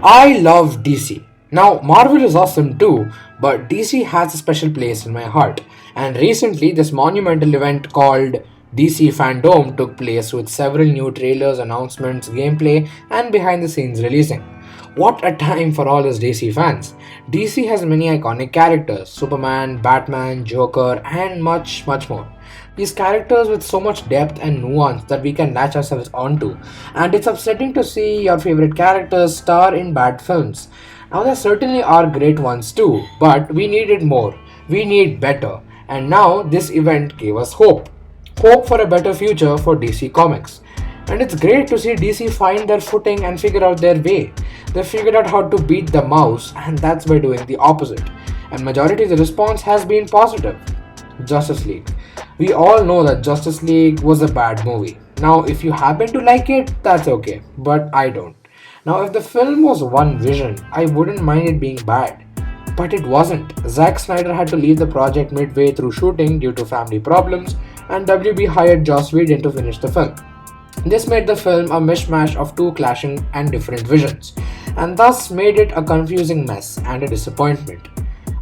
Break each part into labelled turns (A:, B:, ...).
A: I love DC. Now, Marvel is awesome too, but DC has a special place in my heart. And recently, this monumental event called DC Fandome took place with several new trailers, announcements, gameplay, and behind the scenes releasing. What a time for all us DC fans! DC has many iconic characters Superman, Batman, Joker, and much, much more. These characters with so much depth and nuance that we can latch ourselves onto, and it's upsetting to see your favorite characters star in bad films. Now, there certainly are great ones too, but we needed more. We need better. And now, this event gave us hope. Hope for a better future for DC Comics. And it's great to see DC find their footing and figure out their way. They figured out how to beat the mouse, and that's by doing the opposite. And majority of the response has been positive. Justice League. We all know that Justice League was a bad movie. Now, if you happen to like it, that's okay, but I don't. Now, if the film was one vision, I wouldn't mind it being bad. But it wasn't. Zack Snyder had to leave the project midway through shooting due to family problems, and WB hired Joss Whedon to finish the film. This made the film a mishmash of two clashing and different visions, and thus made it a confusing mess and a disappointment.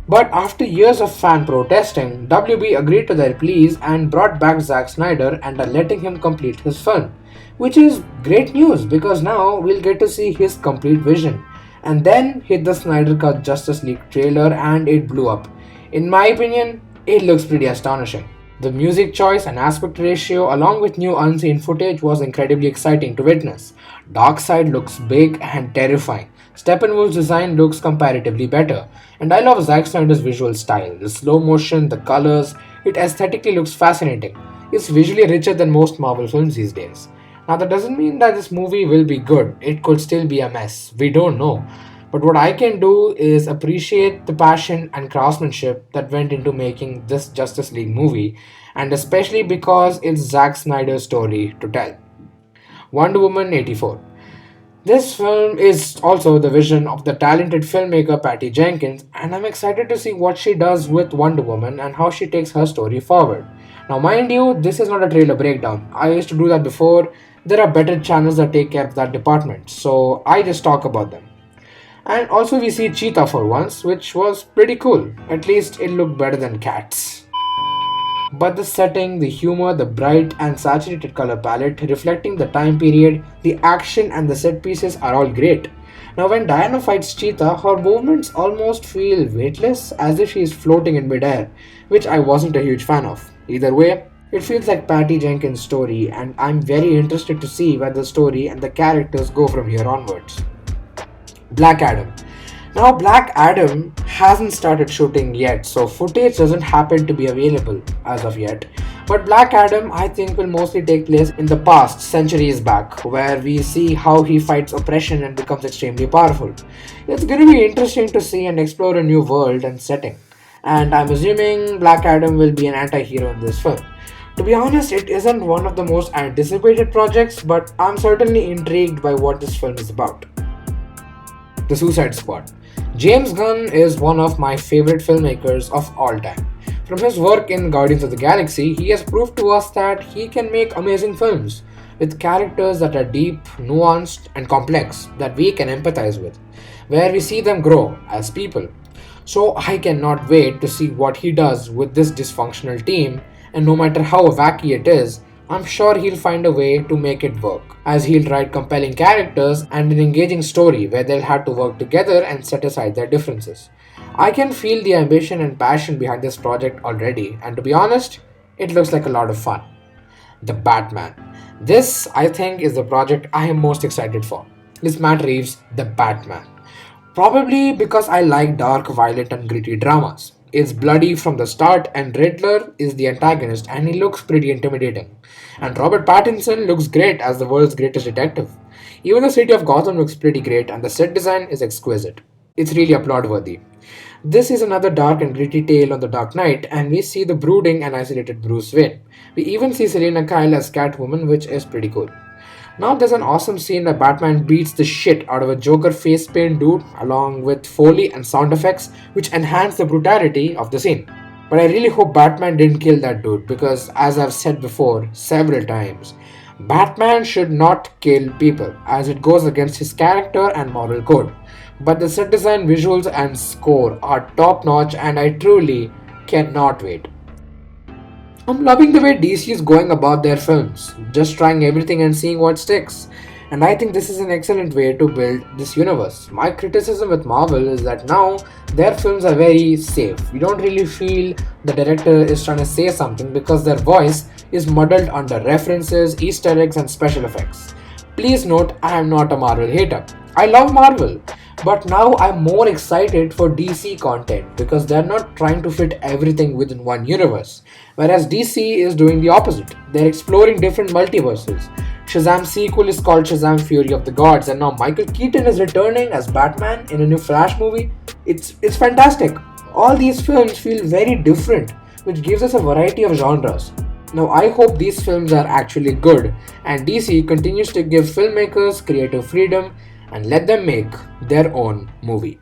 A: But after years of fan protesting, WB agreed to their pleas and brought back Zack Snyder and are letting him complete his film. Which is great news because now we'll get to see his complete vision. And then hit the Snyder Cut Justice League trailer and it blew up. In my opinion, it looks pretty astonishing. The music choice and aspect ratio along with new unseen footage was incredibly exciting to witness. Darkseid looks big and terrifying. Steppenwolf's design looks comparatively better. And I love Zack Snyder's visual style. The slow motion, the colors, it aesthetically looks fascinating. It's visually richer than most Marvel films these days. Now that doesn't mean that this movie will be good. It could still be a mess. We don't know. But what I can do is appreciate the passion and craftsmanship that went into making this Justice League movie, and especially because it's Zack Snyder's story to tell. Wonder Woman 84. This film is also the vision of the talented filmmaker Patty Jenkins, and I'm excited to see what she does with Wonder Woman and how she takes her story forward. Now, mind you, this is not a trailer breakdown. I used to do that before. There are better channels that take care of that department, so I just talk about them. And also, we see Cheetah for once, which was pretty cool. At least it looked better than cats. But the setting, the humor, the bright and saturated color palette reflecting the time period, the action and the set pieces are all great. Now when Diana fights Cheetah, her movements almost feel weightless as if she is floating in midair, which I wasn't a huge fan of. Either way, it feels like Patty Jenkins' story and I'm very interested to see where the story and the characters go from here onwards. Black Adam. Now, Black Adam hasn't started shooting yet, so footage doesn't happen to be available as of yet. But Black Adam, I think, will mostly take place in the past, centuries back, where we see how he fights oppression and becomes extremely powerful. It's going to be interesting to see and explore a new world and setting. And I'm assuming Black Adam will be an anti hero in this film. To be honest, it isn't one of the most anticipated projects, but I'm certainly intrigued by what this film is about. The Suicide Squad. James Gunn is one of my favorite filmmakers of all time. From his work in Guardians of the Galaxy, he has proved to us that he can make amazing films with characters that are deep, nuanced, and complex that we can empathize with, where we see them grow as people. So I cannot wait to see what he does with this dysfunctional team, and no matter how wacky it is, I'm sure he'll find a way to make it work, as he'll write compelling characters and an engaging story where they'll have to work together and set aside their differences. I can feel the ambition and passion behind this project already, and to be honest, it looks like a lot of fun. The Batman. This, I think, is the project I am most excited for. It's Matt Reeves' The Batman. Probably because I like dark, violent, and gritty dramas. It's bloody from the start, and Riddler is the antagonist, and he looks pretty intimidating. And Robert Pattinson looks great as the world's greatest detective. Even the city of Gotham looks pretty great, and the set design is exquisite. It's really applaud-worthy. This is another dark and gritty tale on the Dark Knight, and we see the brooding and isolated Bruce Wayne. We even see Selena Kyle as Catwoman, which is pretty cool. Now there's an awesome scene where Batman beats the shit out of a Joker face paint dude along with Foley and sound effects which enhance the brutality of the scene. But I really hope Batman didn't kill that dude because, as I've said before several times, Batman should not kill people as it goes against his character and moral code. But the set design, visuals, and score are top notch, and I truly cannot wait. I'm loving the way DC is going about their films, just trying everything and seeing what sticks. And I think this is an excellent way to build this universe. My criticism with Marvel is that now their films are very safe. You don't really feel the director is trying to say something because their voice is muddled under references, Easter eggs, and special effects. Please note, I am not a Marvel hater. I love Marvel, but now I'm more excited for DC content because they're not trying to fit everything within one universe. Whereas DC is doing the opposite. They're exploring different multiverses. Shazam's sequel is called Shazam Fury of the Gods, and now Michael Keaton is returning as Batman in a new Flash movie. It's fantastic. All these films feel very different, which gives us a variety of genres. Now, I hope these films are actually good, and DC continues to give filmmakers creative freedom and let them make their own movie.